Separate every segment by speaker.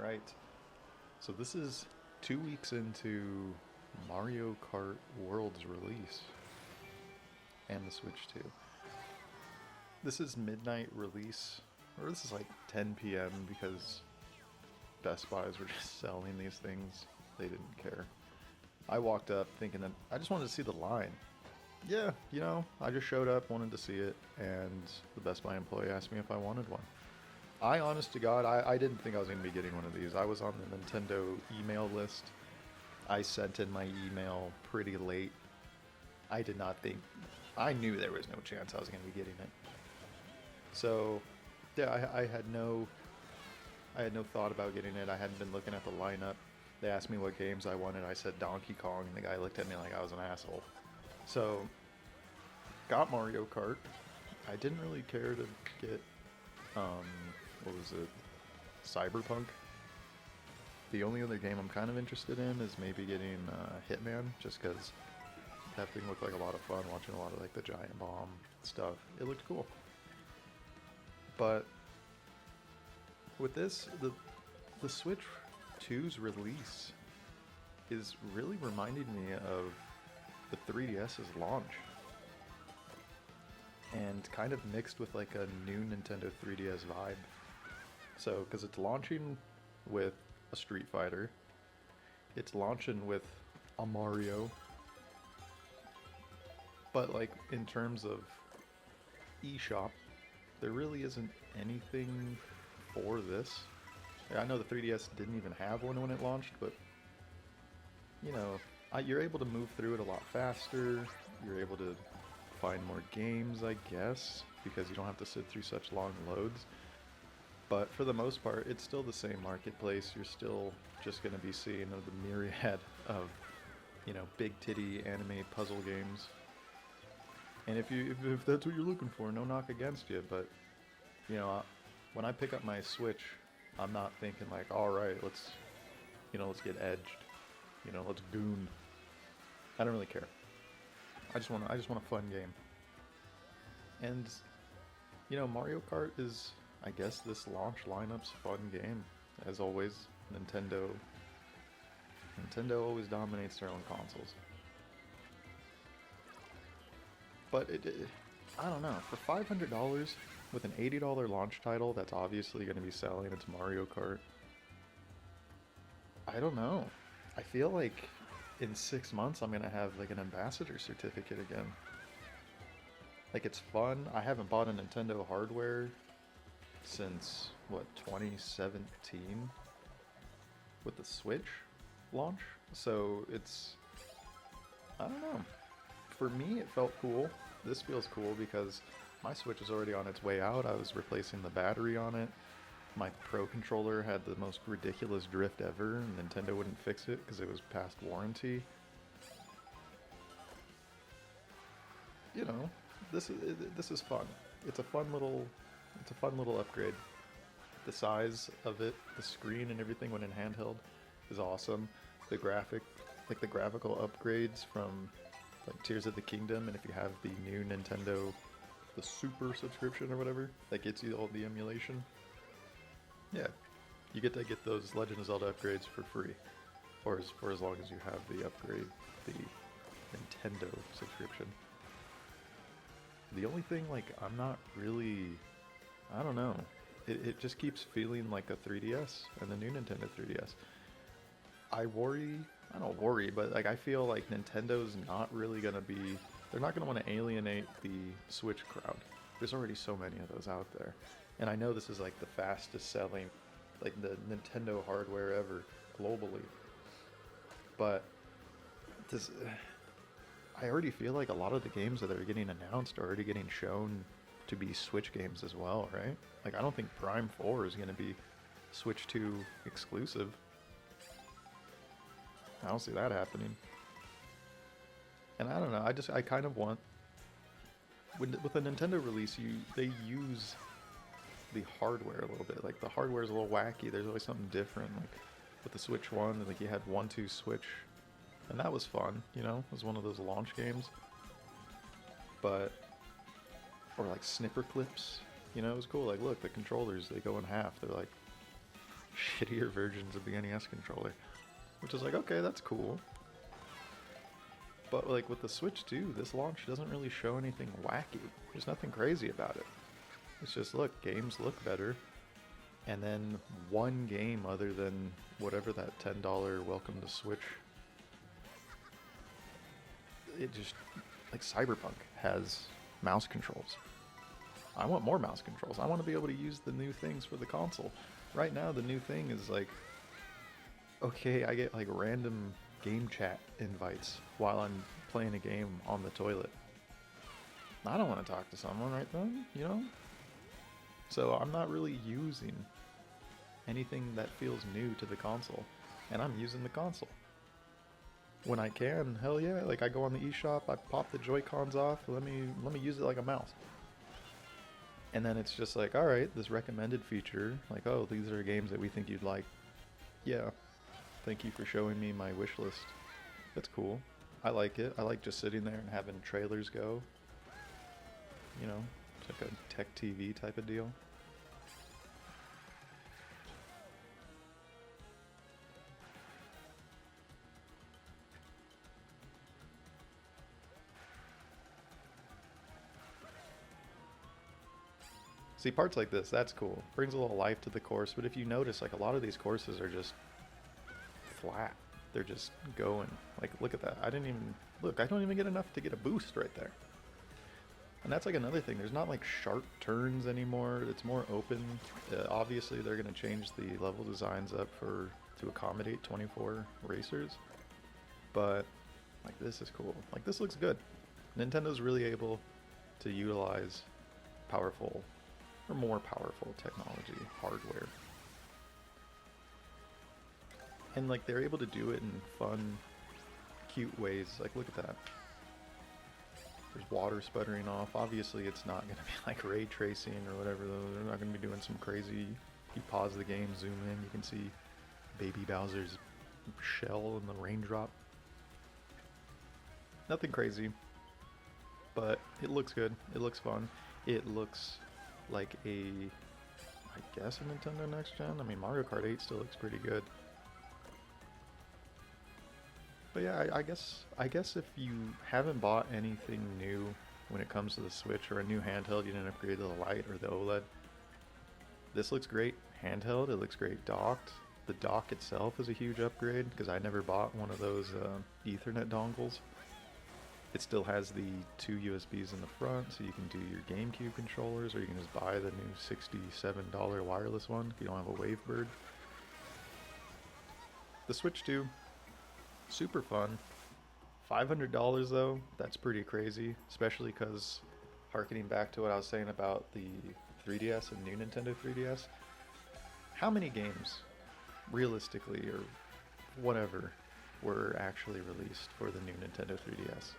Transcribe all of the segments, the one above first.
Speaker 1: Alright, so this is 2 weeks into Mario Kart World's release, and the Switch too. This is midnight release, or this is like 10 p.m. because Best Buys were just selling these things. They didn't care. I walked up thinking that I just wanted to see the line. Yeah, I just showed up, wanted to see it, and the Best Buy employee asked me if I wanted one. Honest to God, I didn't think I was going to be getting one of these. I was on the Nintendo email list. I sent in my email pretty late. I did not think, I knew there was no chance I was going to be getting it. So, yeah, I had no thought about getting it. I hadn't been looking at the lineup. They asked me what games I wanted. I said Donkey Kong, and the guy looked at me like I was an asshole. So, got Mario Kart. I didn't really care to get, what was it? Cyberpunk. The only other game I'm kind of interested in is maybe getting Hitman, just because that thing looked like a lot of fun, watching a lot of like the giant bomb stuff. It looked cool. But with this, the Switch 2's release is really reminding me of the 3DS's launch. And kind of mixed with like a new Nintendo 3DS vibe. So, because it's launching with a Street Fighter, it's launching with a Mario, but like in terms of eShop, there really isn't anything for this. I know the 3DS didn't even have one when it launched, but you're able to move through it a lot faster. You're able to find more games, I guess, because you don't have to sit through such long loads. But for the most part, it's still the same marketplace. You're still just going to be seeing the myriad of, big titty anime puzzle games. And if that's what you're looking for, no knock against you. But, when I pick up my Switch, I'm not thinking like, all right, let's get edged. Let's goon. I don't really care. I just want a fun game. And, Mario Kart is, I guess, this launch lineup's fun game. As always, Nintendo always dominates their own consoles. But I don't know, for $500 with an $80 launch title that's obviously going to be selling, it's Mario Kart. I don't know. I feel like in 6 months I'm going to have like an ambassador certificate again. Like, it's fun. I haven't bought a Nintendo hardware since, 2017 with the Switch launch. So it's, I don't know. For me, it felt cool. This feels cool because my Switch is already on its way out. I was replacing the battery on it. My Pro controller had the most ridiculous drift ever, and Nintendo wouldn't fix it because it was past warranty. This is fun. It's a fun little upgrade. The size of it, the screen and everything when in handheld is awesome. The graphical upgrades from like Tears of the Kingdom, and if you have the new Nintendo, the Super subscription or whatever, that gets you all the emulation. Yeah, you get to get those Legend of Zelda upgrades for free, or for as long as you have the upgrade, the Nintendo subscription. The only thing, I'm not really, I don't know, it just keeps feeling like a 3DS and the new Nintendo 3DS. I don't worry, but I feel like Nintendo's not really going to be, they're not going to want to alienate the Switch crowd. There's already so many of those out there. And I know this is like the fastest selling, the Nintendo hardware ever, globally. But this, I already feel like a lot of the games that are getting announced are already getting shown to be Switch games as well, right? I don't think Prime 4 is going to be Switch 2 exclusive. I don't see that happening. And I don't know, I kind of want, with a Nintendo release, they use the hardware a little bit. Like, the hardware is a little wacky. There's always something different. Like with the Switch 1, you had 1-2 switch, and that was fun. It was one of those launch games. But, or like snipper clips. It was cool. Like, look, the controllers, they go in half. They're like shittier versions of the NES controller, which is like, okay, that's cool. But like with the Switch 2, this launch doesn't really show anything wacky. There's nothing crazy about it. It's just, look, games look better. And then one game other than whatever that $10 Welcome to Switch. It just, like Cyberpunk has mouse controls. I want more mouse controls. I want to be able to use the new things for the console. Right now, the new thing is like, okay, I get like random game chat invites while I'm playing a game on the toilet. I don't want to talk to someone right then, you know? So I'm not really using anything that feels new to the console, and I'm using the console. When I can, hell yeah, like I go on the eShop, I pop the Joy-Cons off, let me use it like a mouse. And then it's just like, alright, this recommended feature, like, oh, these are games that we think you'd like. Yeah, thank you for showing me my wish list. That's cool. I like it. I like just sitting there and having trailers go. You know, it's like a tech TV type of deal. See, parts like this, that's cool. Brings a little life to the course, but if you notice, like a lot of these courses are just flat. They're just going. Like, look at that. I don't even get enough to get a boost right there. And that's like another thing. There's not like sharp turns anymore. It's more open. Obviously, they're going to change the level designs up to accommodate 24 racers. But like this is cool. Like this looks good. Nintendo's really able to utilize powerful or more powerful technology, hardware. And like they're able to do it in fun, cute ways. Like look at that. There's water sputtering off. Obviously it's not going to be like ray tracing or whatever though. They're not going to be doing some crazy, you pause the game, zoom in, you can see Baby Bowser's shell in the raindrop. Nothing crazy, but it looks good. It looks fun. It looks like I guess a Nintendo Next Gen. I mean, Mario Kart 8 still looks pretty good. But yeah, I guess if you haven't bought anything new when it comes to the Switch or a new handheld, you didn't upgrade to the Lite or the OLED. This looks great handheld. It looks great docked. The dock itself is a huge upgrade because I never bought one of those Ethernet dongles. It still has the 2 USBs in the front, so you can do your GameCube controllers, or you can just buy the new $67 wireless one if you don't have a Wavebird. The Switch 2, super fun. $500 though, that's pretty crazy, especially because, harkening back to what I was saying about the 3DS and new Nintendo 3DS, how many games, realistically, or whatever, were actually released for the new Nintendo 3DS?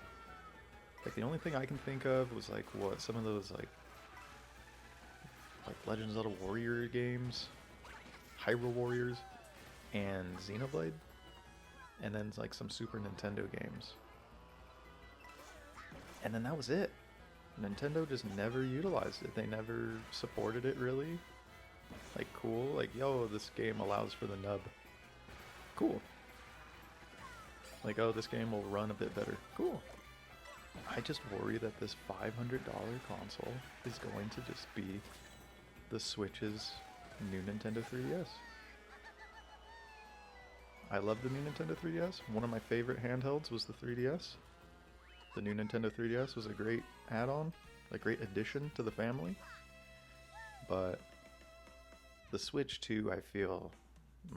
Speaker 1: Like the only thing I can think of was like what some of those like Legend of Zelda Warrior games, Hyrule Warriors, and Xenoblade, and then like some Super Nintendo games. And then that was it. Nintendo just never utilized it. They never supported it really. Like cool, like yo, this game allows for the nub. Cool. Like oh, this game will run a bit better. Cool. I just worry that this $500 console is going to just be the Switch's new Nintendo 3DS. I love the new Nintendo 3DS. One of my favorite handhelds was the 3DS. The new Nintendo 3DS was a great add-on, a great addition to the family. But the Switch 2, I feel,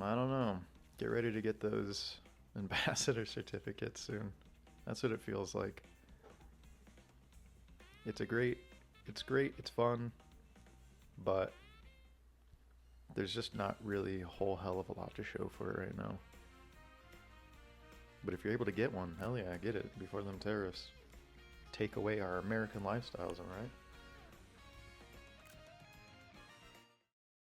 Speaker 1: I don't know, get ready to get those ambassador certificates soon. That's what it feels like. It's great, it's fun, but there's just not really a whole hell of a lot to show for it right now. But if you're able to get one, hell yeah, get it before them tariffs take away our American lifestyles, alright?